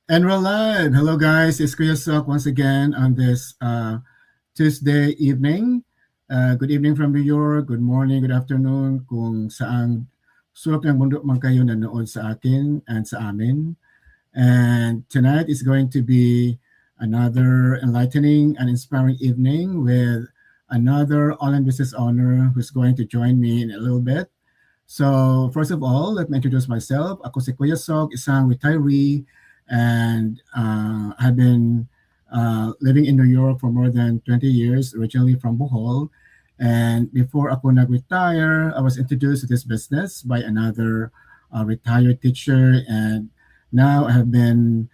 And we're live. Hello, guys. It's Kuya Sok once again on this Tuesday evening. Good evening from New York. Good morning, good afternoon kung saan sulok ng mundo man kayo nanood sa akin and sa amin. And tonight is going to be another enlightening and inspiring evening with another online business owner who's going to join me in a little bit. So first of all, let me introduce myself. Ako si Kuya Sok, isang retiree, and I've been living in New York for more than 20 years, originally from Bohol. And before ako nag-retire, I was introduced to this business by another retired teacher, and now I have been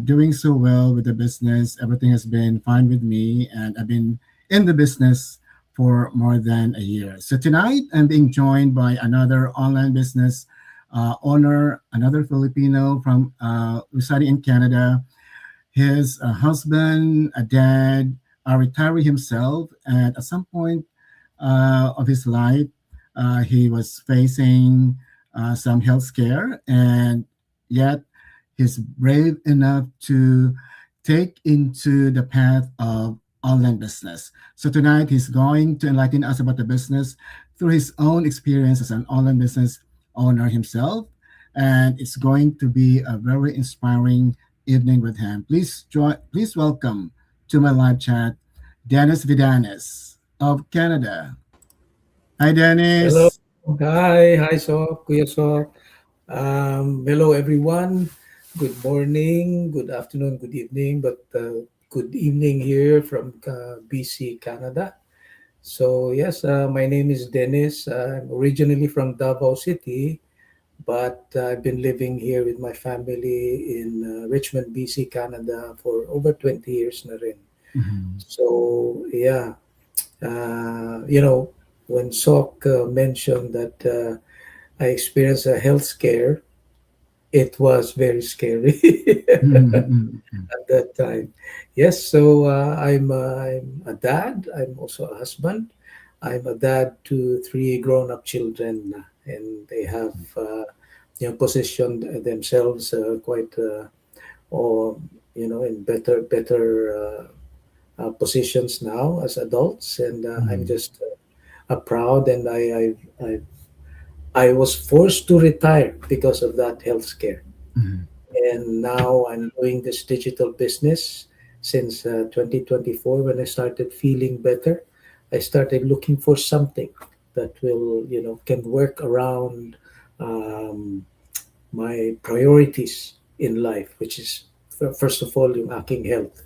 doing so well with the business. Everything has been fine with me, and I've been in the business for more than a year. So tonight, I'm being joined by another online business owner, another Filipino from residing in Canada. His husband, a dad, a retiree himself, and at some point of his life, he was facing some health scare, and yet he's brave enough to take into the path of online business. So tonight he's going to enlighten us about the business through his own experience as an online business owner himself. And it's going to be a very inspiring evening with him. Please welcome to my live chat, Dennis Vidanes of Canada. Hi, Hello. Dennis. Hi, Sok, Kuya Sok. Hello, everyone. Good morning, good afternoon, good evening, but good evening here from BC, Canada. So, yes, my name is Dennis. I'm originally from Davao City, but I've been living here with my family in Richmond, BC, Canada for over 20 years na rin. Mhm. So, yeah, you know, when Sok mentioned that I experienced a health scare, it was very scary Mhm, at that time. Yes, so I'm a dad. I'm also a husband. I'm a dad to three grown-up children, and they have positioned themselves quite, or in better positions now as adults, and I'm mhm, just proud. And I was forced to retire because of that health scare. mhm, And now I'm doing this digital business since 2024. When I started feeling better, I started looking for something that will, can work around um, my priorities in life, which is first of all yung aking health,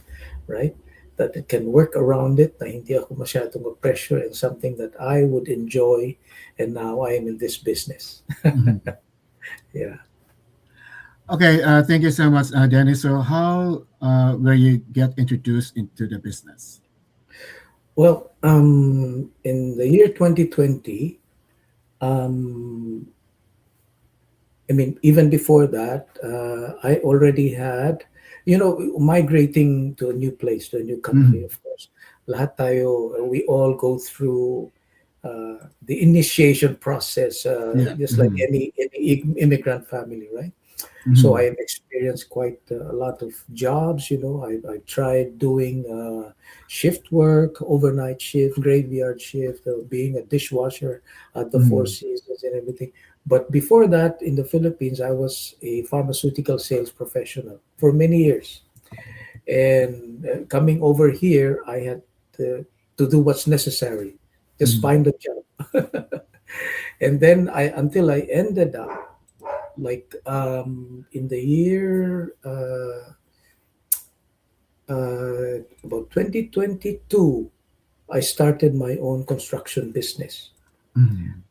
right? That it can work around it, na hindi ako masyadong pressure, and something that I would enjoy. And now I am in this business. mhm. Yeah. Okay, thank you so much, Dennis. So, how were you get introduced into the business? Well, in the year 2020, um, I mean, even before that, I already had, migrating to a new place, to a new country, Mhm. of course. Lahat tayo, we all go through the initiation process, Yeah. just like Mhm, any immigrant family, right? So mhm, I've experienced quite a lot of jobs. I tried doing shift work, overnight shift, graveyard shift, being a dishwasher at the Four mhm, Seasons and everything. But before that, in the Philippines, I was a pharmaceutical sales professional for many years. And coming over here, I had to do what's necessary, just mhm, find a job. And then until I ended up like in the year about 2022, I started my own construction business, mhm,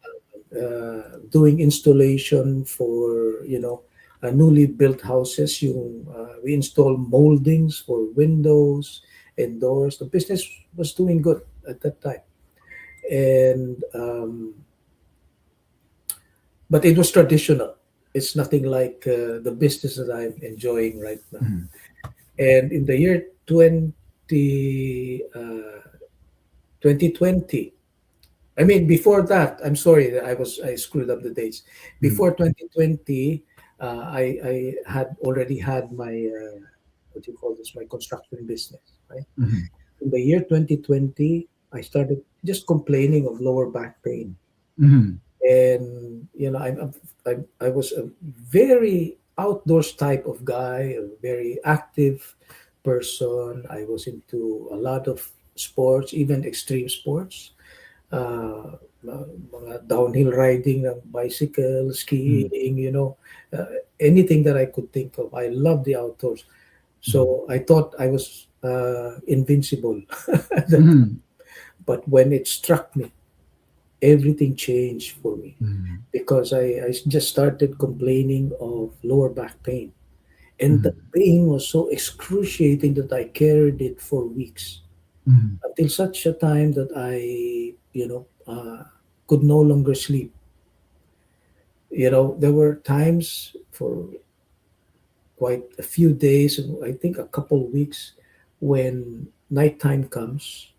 doing installation for newly built houses. We install moldings for windows and doors. The business was doing good at that time, and but it was traditional. It's nothing like the business that I'm enjoying right now. mhm, And in the year 2020, I mean, before that, I'm sorry that I screwed up the dates. mhm, Before 2020, I had already had my what do you call this? My construction business, right? Mhm. In the year 2020, I started just complaining of lower back pain, Mhm. and I was a very outdoors type of guy, a very active person. I was into a lot of sports, even extreme sports, mga downhill riding ng bicycle, Mhm. skiing, anything that I could think of. I love the outdoors. Mhm. So I thought I was invincible. Mhm. But when it struck me, everything changed for me Mhm. because I just started complaining of lower back pain. And the Mhm. pain was so excruciating that I carried it for weeks Mhm. until such a time that I, could no longer sleep. There were times for quite a few days, and I think a couple of weeks, when nighttime comes,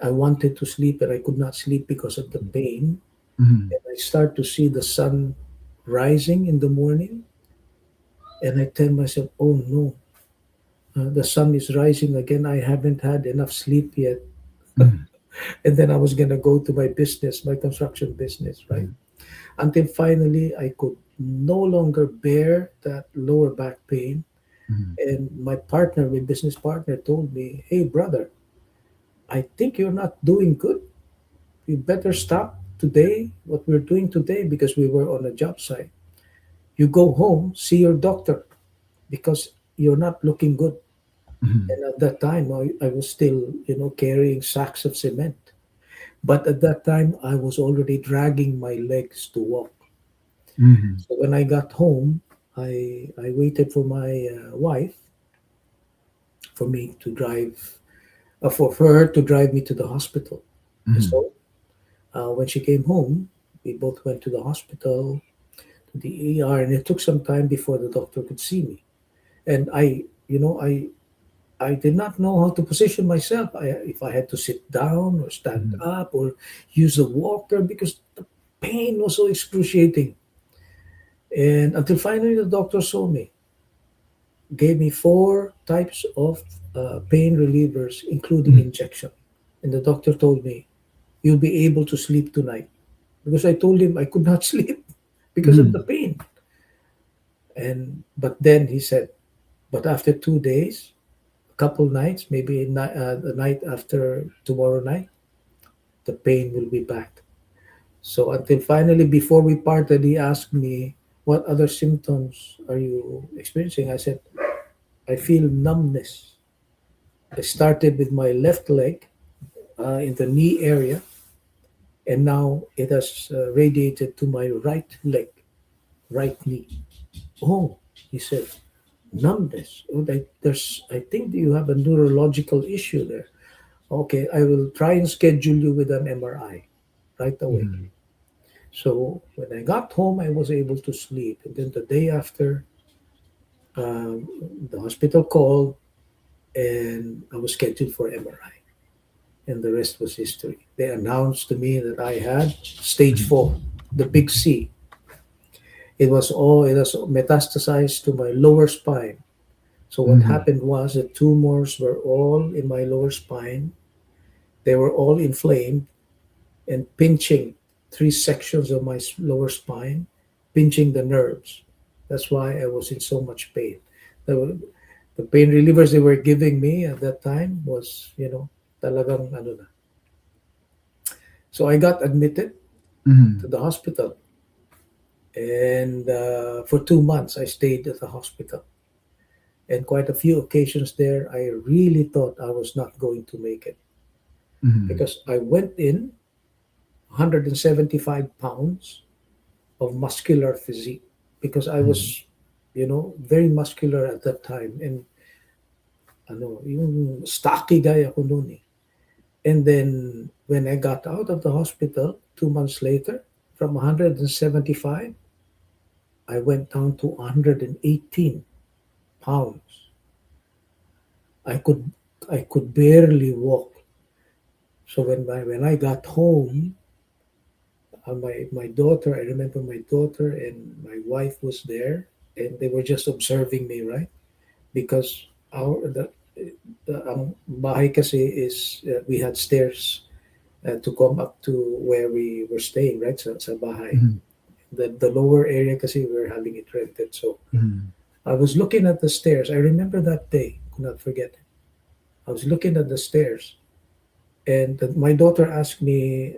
I wanted to sleep and I could not sleep because of the pain. Mhm. And I start to see the sun rising in the morning, and I tell myself, oh no, the sun is rising again. I haven't had enough sleep yet. Mhm. And then I was going to go to my business, my construction business, right? Mhm. Until finally I could no longer bear that lower back pain. Mhm. And my partner, my business partner, told me, hey, brother, I think you're not doing good. You better stop today, what we're doing today, because we were on a job site. You go home, see your doctor, because you're not looking good. Mhm. And at that time, I was still, carrying sacks of cement. But at that time, I was already dragging my legs to walk. Mhm. So when I got home, I waited for my wife for me to drive, for her to drive me to the hospital. And Mhm. so when she came home, we both went to the hospital, to the ER, and it took some time before the doctor could see me. And I did not know how to position myself. If I had to sit down or stand Mhm. up or use a walker because the pain was so excruciating. And until finally the doctor saw me, gave me four types of pain relievers, including Mhm. injection. And the doctor told me, you'll be able to sleep tonight. Because I told him I could not sleep because of the Mhm. pain. But then he said, but after 2 days, a couple nights, maybe the night after tomorrow night, the pain will be back. So until finally, before we parted, he asked me, what other symptoms are you experiencing? I said, I feel numbness. I started with my left leg in the knee area, and now it has radiated to my right leg, right knee. Oh, he said, numbness. Oh, I think you have a neurological issue there. Okay, I will try and schedule you with an MRI right away. Mhm. So when I got home, I was able to sleep. And then the day after, um, the hospital called and I was scheduled for MRI. And the rest was history. They announced to me that I had stage Mhm. 4, the big C. It was metastasized to my lower spine. So what Mhm. happened was the tumors were all in my lower spine. They were all inflamed and pinching 3 sections of my lower spine, pinching the nerves. That's why I was in so much pain. The, the pain relievers they were giving me at that time was, talagang ano na. So I got admitted to Mhm. the hospital, and for 2 months I stayed at the hospital. And quite a few occasions there, I really thought I was not going to make it Mhm. because I went in 175 pounds of muscular physique because I Mhm. was, very muscular at that time. And yung stocky guy ako noon eh. And then when I got out of the hospital 2 months later, from 175, I went down to 118 pounds. I could I could barely walk. So when I got home, my daughter, I remember my daughter and my wife was there. and they were just observing me, right? Because our the bahay kasi is we had stairs to come up to where we were staying, right? Sa bahay. Mhm. The lower area kasi we were having it rented. So Mhm. I was looking at the stairs. I remember that day, could not forget it. I was looking at the stairs, and my daughter asked me,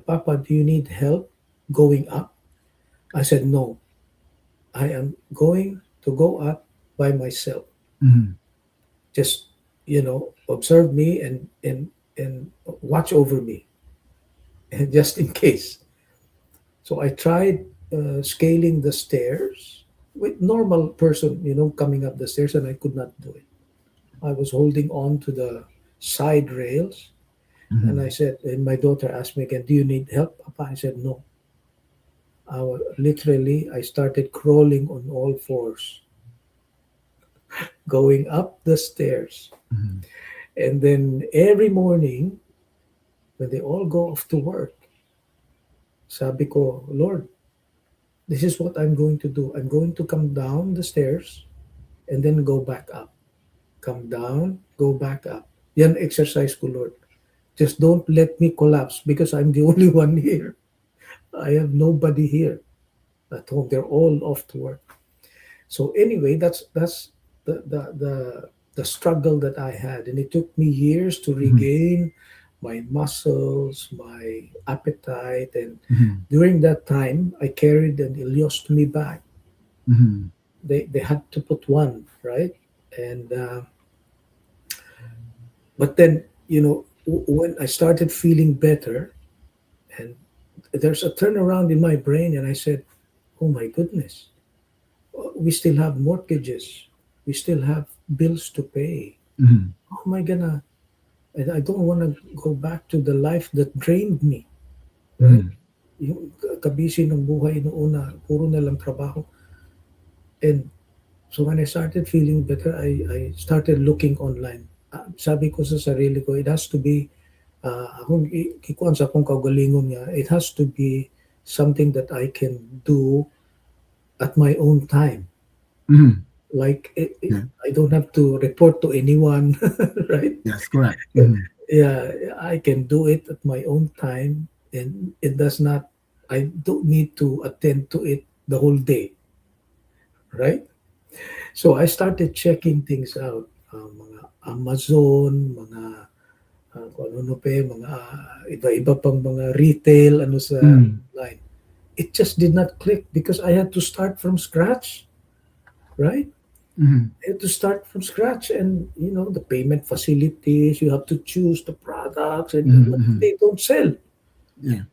Papa, do you need help going up? I said, no, I am going to go up by myself. Mhm. Just, observe me and watch over me, and just in case. So I tried scaling the stairs with normal person, coming up the stairs, and I could not do it. I was holding on to the side rails, and I Mhm. said, and my daughter asked me again, "Do you need help, Papa?" I said, "No." Literally, I started crawling on all fours, going up the stairs, Mhm. and then every morning when they all go off to work, sabi ko, Lord, this is what I'm going to do. I'm going to come down the stairs and then go back up. Come down, go back up. Yan exercise ko, Lord. Just don't let me collapse because I'm the only one here. I have nobody here at home. They're all off to work. So anyway, that's the struggle that I had, and it took me years to Mhm. regain my muscles, my appetite, and Mhm. during that time, I carried an ileostomy bag. Mhm. They had to put one, right, and but then when I started feeling better, and there's a turnaround in my brain, and I said, "Oh my goodness, we still have mortgages, we still have bills to pay. Mhm. How am I gonna? And I don't want to go back to the life that drained me, right? Mhm. Yung kabisi ng buhay noon na puro na lang trabaho. And so when I started feeling better, I started looking online. Sabi ko sa sarili ko, it has to be, akong kikuan sa akong kaugalingon niya, it has to be something that I can do at my own time. Mhm. Like, Yeah. I don't have to report to anyone, right? Yes, correct. Mhm. Yeah, I can do it at my own time, and it does not, I don't need to attend to it the whole day, right? So I started checking things out, mga Amazon, mga kung ano pa mga iba-iba pang mga retail, ano sa Mhm. online. It just did not click because I had to start from scratch, right? Mhm. I had to start from scratch, and the payment facilities, you have to choose the products, and Mhm. what if Mhm. they don't sell? Yeah.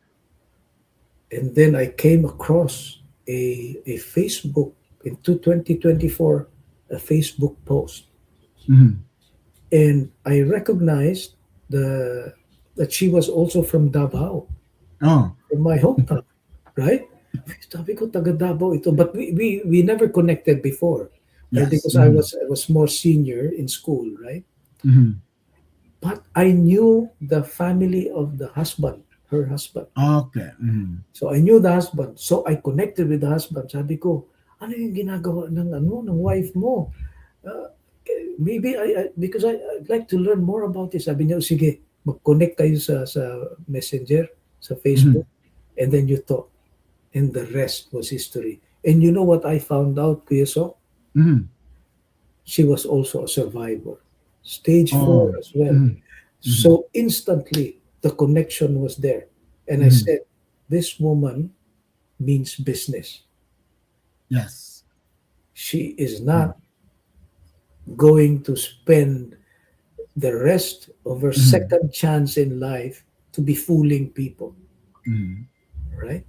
And then I came across a Facebook in 2024, a Facebook post, Mhm. and I recognized the that she was also from Davao, Oh. from my hometown, right? Sabi ko, taga Davao ito. But we never connected before, right? Yes. Because Mhm. I was more senior in school, right? Mhm. But I knew the family of the husband, her husband. Okay. Mhm. So I knew the husband. So I connected with the husband. Sabi ko, ano yung ginagawa ng wife mo? Uh, maybe because I'd like to learn more about this. Sabi niya, "O, sige, mag-connect kayo sa Messenger, sa Facebook, Mhm. and then you talk." And the rest was history. And you know what I found out, Kuya So? Mhm. She was also a survivor. Stage 4 Oh. as well. Mhm. Mhm. So instantly, the connection was there. And I Mhm. said, this woman means business. Yes. She is Mhm. not going to spend the rest of her Mhm. second chance in life to be fooling people, Mhm. right?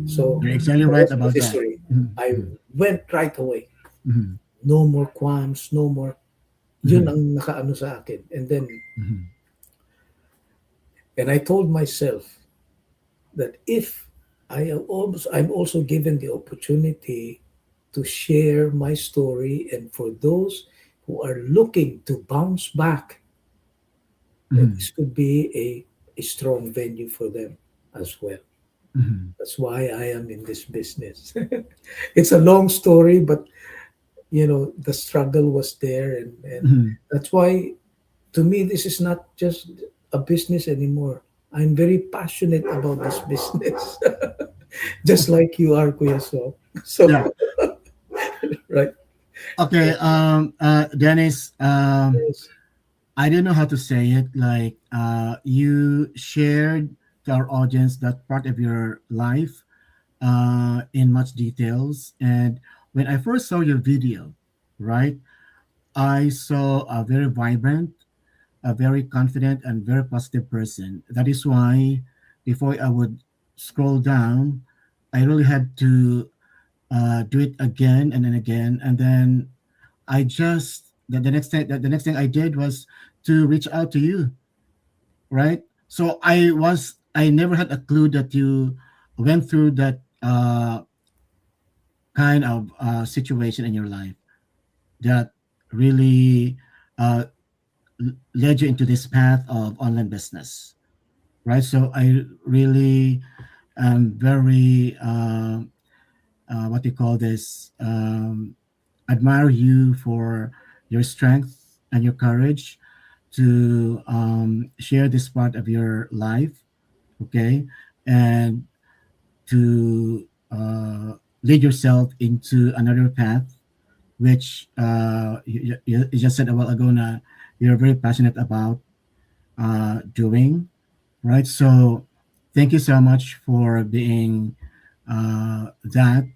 So You're exactly the right rest was about that. history. Mhm. I Mhm. went right away. Mhm. No more qualms, no more. Yun Mhm. ang nakaano sa akin. Mhm. And I told myself that if I'm also given the opportunity to share my story, and for those who are looking to bounce back, that Mhm. this could be a strong venue for them as well. mhm, That's why I am in this business. It's a long story, but the struggle was there, and mhm. that's why to me this is not just a business anymore. I'm very passionate about this business. Just like you are, Kuya So. So, Yeah. right. Okay. Dennis. Yes. I don't know how to say it. Like, you shared to our audience that part of your life in much details. And when I first saw your video, right, I saw a very vibrant, a very confident, and very positive person. That is why before I would scroll down, I really had to do it again and then again. And then the next thing I did was to reach out to you, right? So I never had a clue that you went through that kind of situation in your life that really uh, led you into this path of online business, right? So I really am very what do you call this? Admire you for your strength and your courage to share this part of your life, okay, and to lead yourself into another path, which you just said a while ago na you're very passionate about doing, right? So thank you so much for being that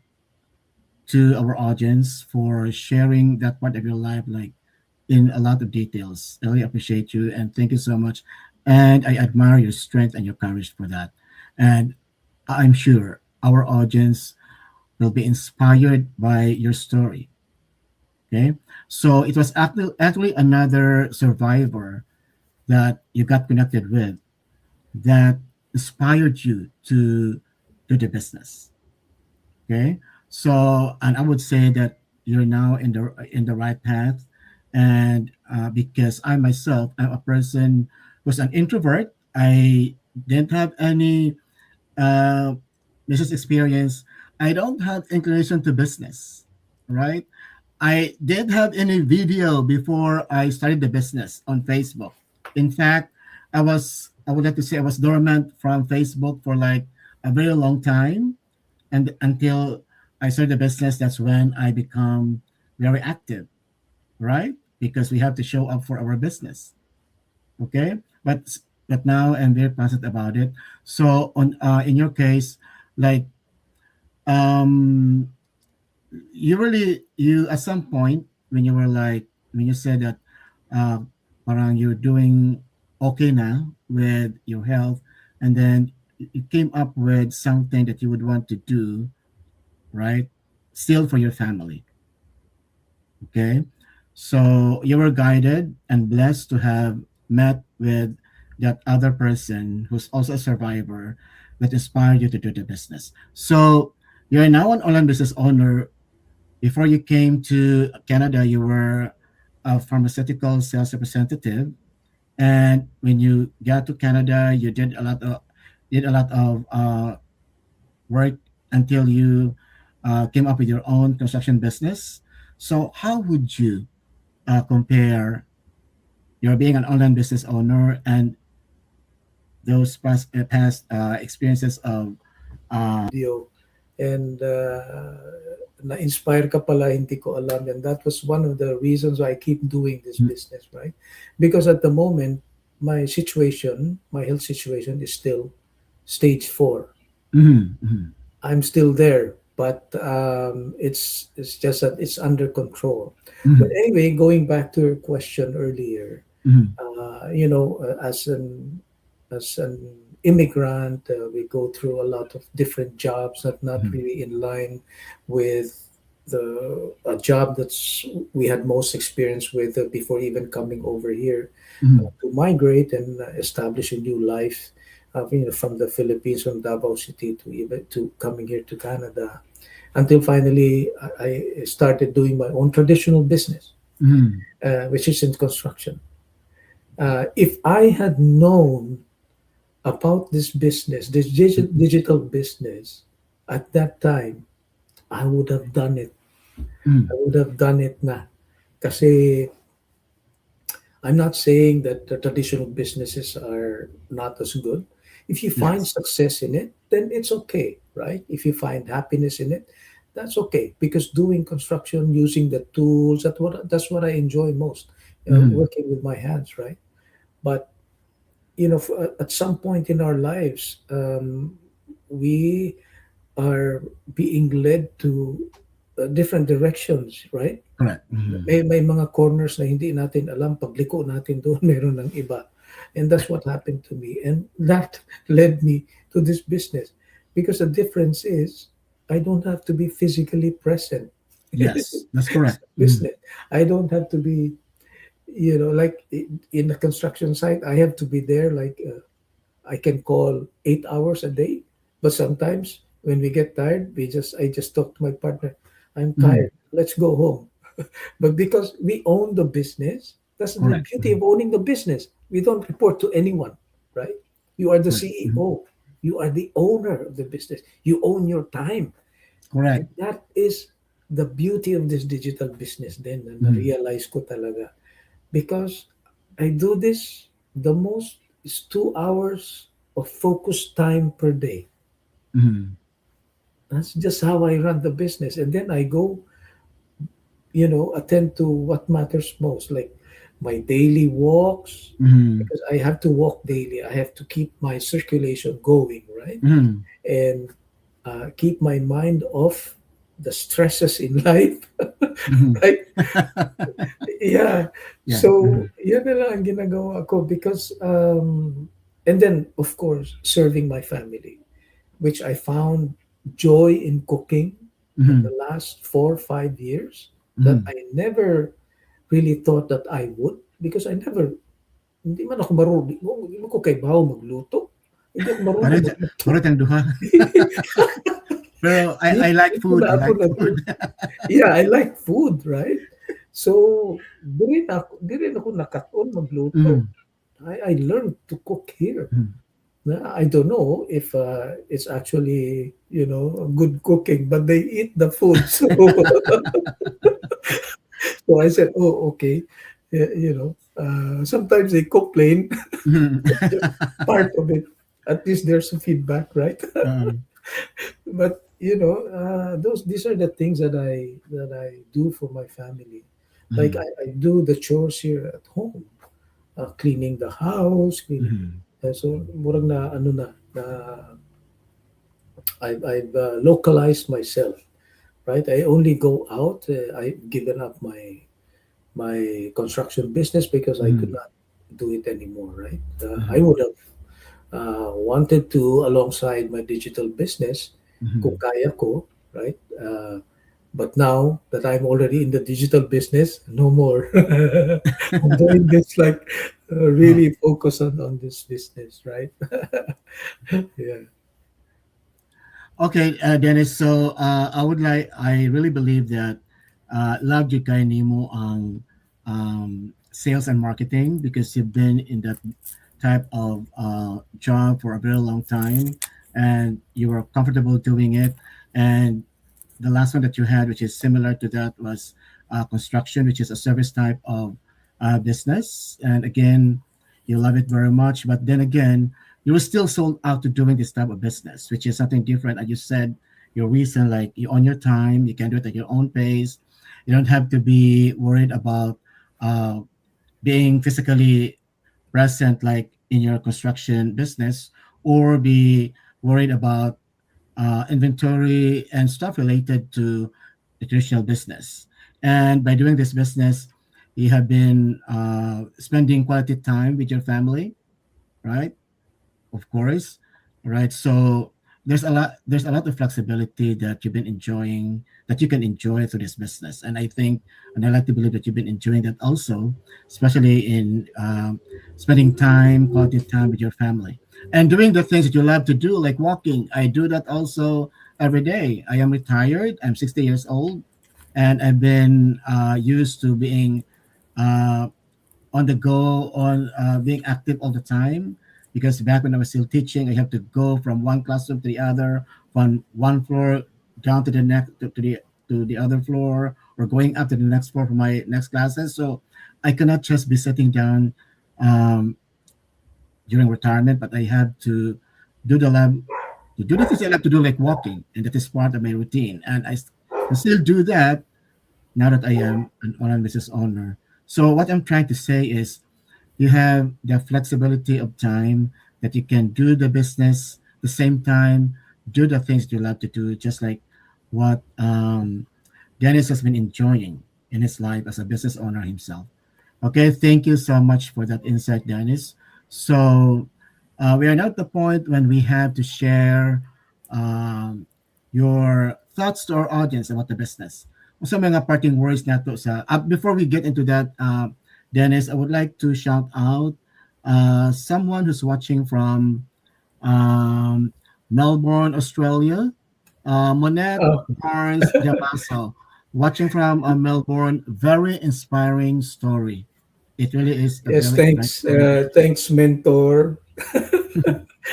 to our audience, for sharing that part of your life, like in a lot of details. I really appreciate you and thank you so much. And I admire your strength and your courage for that. And I'm sure our audience will be inspired by your story. Okay. So it was actually another survivor that you got connected with that inspired you to do the business. Okay. So, and I would say that you're now in the right path. And because I myself am a person who's an introvert, I didn't have any uh, business experience. I don't have inclination to business, right? I didn't have any video before I started the business on Facebook. In fact, I would like to say I was dormant from Facebook for like a very long time, and until I started the business, that's when I become very active, right? Because we have to show up for our business, okay? But now I'm very passionate about it. So on in your case, like um you at some point when you were like when you said that uh parang you're doing okay now with your health, and then you came up with something that you would want to do, right, still for your family, okay? So you were guided and blessed to have met with that other person who's also a survivor that inspired you to do the business. So you're now an online business owner. Before you came to Canada, you were a pharmaceutical sales representative, and when you got to Canada, you did a lot of work until you came up with your own construction business. So, how would you compare your being an online business owner and those past experiences of Video. And na-inspire ka pala, hindi ko alam. And that was one of the reasons why I keep doing this business, right? Because at the moment, my health situation is still stage 4. Mhm, mhm, I'm still there, but it's just that it's under control. But mhm, anyway, going back to your question earlier, mhm, as an immigrant, we go through a lot of different jobs that not mhm, really in line with the a job that's we had most experience with before even coming over here mhm, to migrate and establish a new life. From the Philippines, from Davao City to even to coming here to Canada, until finally I started doing my own traditional business, mhm, which is in construction. If I had known about this business, this digital business. At that time, I would have done it. I Mm. would have done it na. Kasi I'm not saying that the traditional businesses are not as good. If you find Yes. success in it, then it's okay, right? If you find happiness in it, that's okay. Because doing construction, using the tools, that's what I enjoy most. Mm. Working with my hands, right? But at some point in our lives, we are being led to different directions, right? Correct. Mm. May mga corners na hindi natin alam, pagliko natin doon meron ng iba. And that's what happened to me. And that led me to this business. Because the difference is, I don't have to be physically present. Yes, that's correct. Mm. Business. I don't have to be, like in the construction site, I have to be there like I can call 8 hours a day. But sometimes when we get tired, I just talk to my partner. I'm Mm. tired. Let's go home. But because we own the business, that's the Correct. beauty Mm. of owning the business. We don't report to anyone, right? You are the Correct. Mm. CEO. You are the owner of the business. You own your time. And Correct. that is the beauty of this digital business then na Mm. realize ko talaga. Because I do this, the most is 2 hours of focused time per day. Mm. That's just how I run the business. And then I go, attend to what matters most, like my daily walks, Mm. because I have to walk daily. I have to keep my circulation going, right? Mm. And keep my mind off the stresses in life, Mhm. right? Yeah. Yeah. So, Mhm. yun na lang ang ginagawa ko because, and then, of course, serving my family, which I found joy in cooking in the Mhm. last 4 or 5 years that Mhm. I never really thought that I would, because hindi man ako marunong, hindi mo ko kay bawo magluto. Hindi ako marunong Pareho magluto. pareho tayong duha. Pero I like Dito food, na I ako like food. yeah, I like food, right? So, di rin ako nakaton magluto. Mm. I learned to cook here. Mm. I don't know if it's actually, good cooking, but they eat the food. So I said, oh, okay. Sometimes they complain, Mhm. just part of it. At least there's some feedback, right? Oo. But these are the things that I do for my family. Like Mhm. I do the chores here at home, cleaning the house, cleaning. Mhm. So murag na ano na I've localized myself, right? I only go out. I've given up my construction business because I could Mhm. not do it anymore, right? I Mhm. would have wanted to alongside my digital business kung Mhm. kaya ko, right? But now that I'm already in the digital business, no more. I'm doing this like Oh. really focus on this business, right? Yeah. Okay, Dennis. So I really believe that love jud kay nimo ang sales and marketing because you've been in that type of job for a very long time and you were comfortable doing it. And the last one that you had, which is similar to that, was construction, which is a service type of business. And again, you love it very much. But then again, you were still sold out to doing this type of business, which is something different. As you said, your reason, like you own your time, you can do it at your own pace. You don't have to be worried about uh, being physically present, like in your construction business, or be worried about inventory and stuff related to the traditional business. And by doing this business, you have been spending quality time with your family, right? Of course, right? So there's a lot of flexibility that you've been enjoying that you can enjoy through this business, and I think and I like to believe that you've been enjoying that also, especially in spending time, quality time with your family, and doing the things that you love to do, like walking. I do that also every day. I am retired. I'm 60 years old, and I've been used to being uh, on the go, on being active all the time. because back when I was still teaching, I have to go from one classroom to the other, from one floor down to the next to the other floor, or going up to the next floor for my next classes. So I cannot just be sitting down um, during retirement, but I have to do the lab, to do the things I love to do, like walking, and that is part of my routine. And can still do that now that I am an online business owner. So what I'm trying to say is, you have the flexibility of time that you can do the business the same time, do the things you love to do, just like what Dennis has been enjoying in his life as a business owner himself. Okay, thank you so much for that insight, Dennis. So we are now at the point when we have to share um, your thoughts to our audience about the business. So mga parting words na to sa, before we get into that, Dennis, I would like to shout out someone who's watching from um, Melbourne, Australia. Monette Oh, Barnes Damaso, watching from Melbourne. Very inspiring story. It really is a yes, very inspiring thanks. story. Thanks, mentor.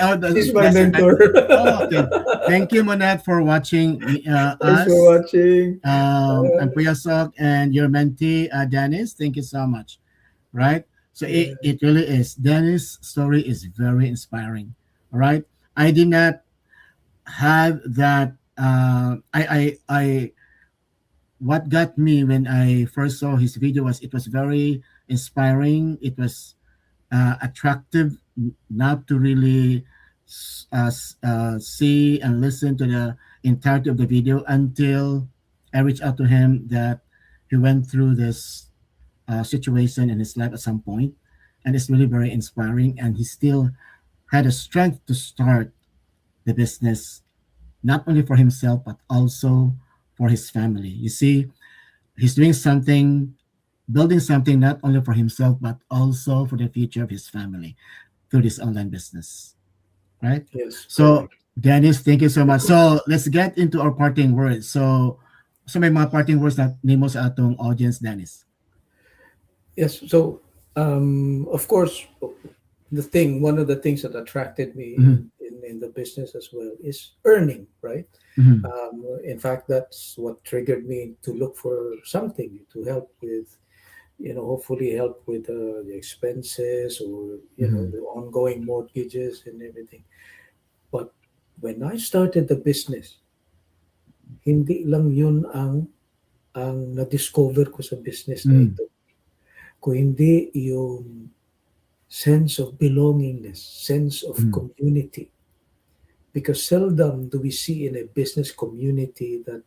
Oh, She's my that's your mentor. mentor. Oh, okay. Thank you, Monette, for watching Thanks for us. watching. I'm Uh, Kuya Sok and your mentee, Dennis. Thank you so much. Right? So yeah, it really is. Dennis' story is very inspiring. All right. I did not have that. What got me when I first saw his video was, it was very inspiring. It was attractive, not to really see and listen to the entirety of the video until I reached out to him that he went through this situation in his life at some point, and it's really very inspiring. And he still had the strength to start the business, not only for himself but also for his family. You see, he's doing something, building something not only for himself but also for the future of his family through this online business, right? yes, So, correct. Dennis, thank you so much. So, let's get into our parting words. So may mga parting words na nimo sa atong audience, Dennis. Yes, so of course, one of the things that attracted me Mm-hmm. in the business as well is earning, right? Mm-hmm. In fact, that's what triggered me to look for something to help with, hopefully help with the expenses, or Mm-hmm. the ongoing mortgages and everything. But when I started the business, hindi lang yun ang na-discover ko sa business na Mm-hmm. ito. Kung hindi yung sense of belongingness, sense of Mm-hmm. community. Because seldom do we see in a business community that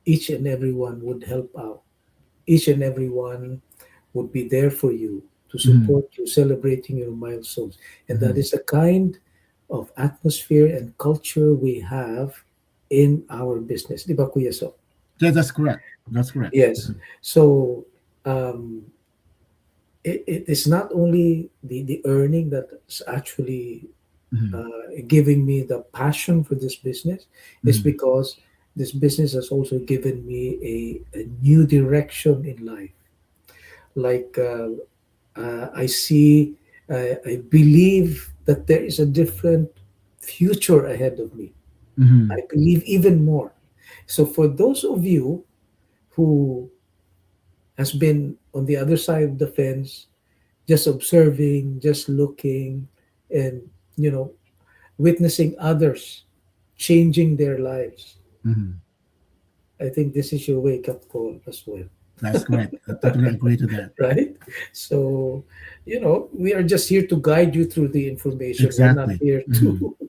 each and everyone would help out. Each and everyone would be there for you, to Mm-hmm. support you, celebrating your milestones. And that Mm-hmm. is the kind of atmosphere and culture we have in our business. Di ba, Kuya So? Yeah, that's correct. That's correct. Yes. So um, it is not only the earning that's actually Mm-hmm. giving me the passion for this business. Is Mm-hmm. because this business has also given me a new direction in life. Like I see, I believe that there is a different future ahead of me. Mm-hmm. I believe even more. So for those of you who has been on the other side of the fence, just observing, just looking, and you know, witnessing others changing their lives, Mm-hmm. I think this is your wake up call as well, That's correct. I totally agree to that. right? So, we are just here to guide you through the information. We're not Exactly. here Mm-hmm.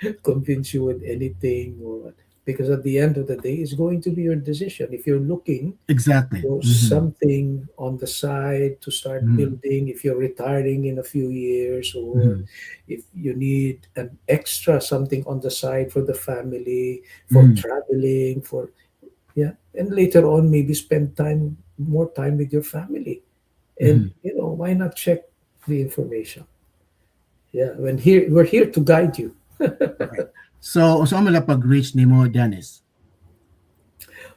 to convince you with anything, or because at the end of the day, it's going to be your decision. If you're looking Exactly. for Mm-hmm. something on the side to start Mm-hmm. building, if you're retiring in a few years, or Mm-hmm. if you need an extra something on the side for the family, for Mm-hmm. traveling, for yeah, and later on maybe spend more time with your family. Mm-hmm. And why not check the information? Yeah, we're here to guide you. Right. So ang pag-reach ni mo, Dennis.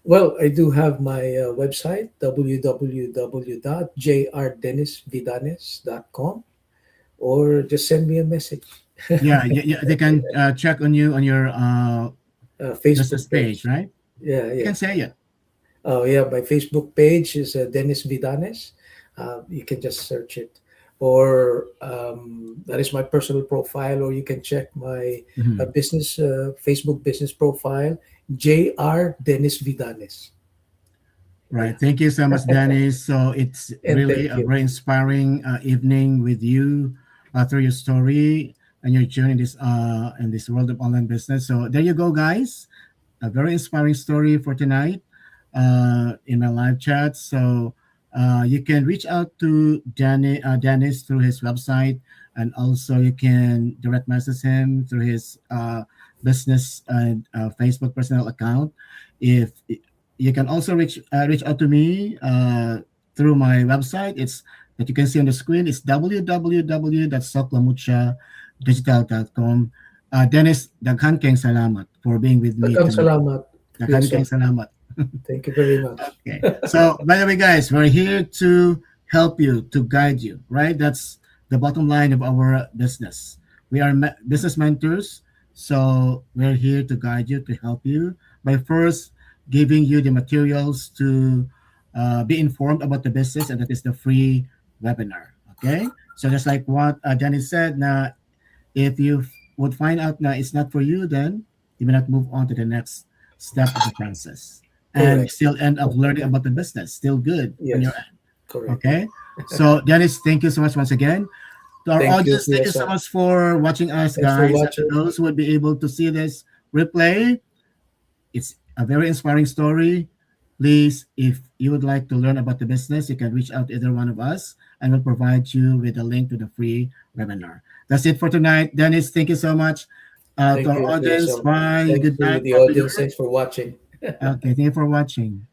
Well, I do have my website, www.jrdennisvidanes.com, or just send me a message. Yeah, yeah, yeah, they can check on you on your business Facebook page, page. right? Yeah, You yeah. can say it. Oh, yeah. My Facebook page is Dennis Vidanes. You can just search it, or that is my personal profile, or you can check my Mhm. business Facebook business profile, Jr. Dennis Vidanes. Right. Yeah, Thank you so much, Danny. So it's and really thank a you. very inspiring evening with you through your story and your journey in this world of online business. So there you go, guys. A very inspiring story for tonight in my live chat. So you can reach out to Dennis through his website, and also you can direct message him through his business and Facebook personal account. If you can also reach out to me through my website, it's that you can see on the screen. It's www.soklamucha.digital.com. Dennis, daghan kayong salamat for being with me Daghang tonight. salamat, Kuya Daghan kayong Sok. salamat. Thank you very much. Okay. So, by the way, guys, we're here to help you, to guide you, right? That's the bottom line of our business. We are business mentors. So, we're here to guide you, to help you by first giving you the materials to be informed about the business, and that is the free webinar. Okay. So, just like what Danny said, now if you would find out that it's not for you, then you may not move on to the next step of the process and Correct. still end up learning about the business. Still good on your Yes, end. correct. Okay. So, Dennis, thank you so much once again. To our Thank you, audience, thank Kuya you so Sok. much for watching us, Thanks for guys. And to watching. those who would be able to see this replay, it's a very inspiring story. Please, if you would like to learn about the business, you can reach out to either one of us and we'll provide you with a link to the free webinar. That's it for tonight. Dennis, thank you so much. To Thank our you, Kuya audience, Sok. bye. Thanks Good to night the from New audience. York. Thanks for watching. Okay, thank you for watching.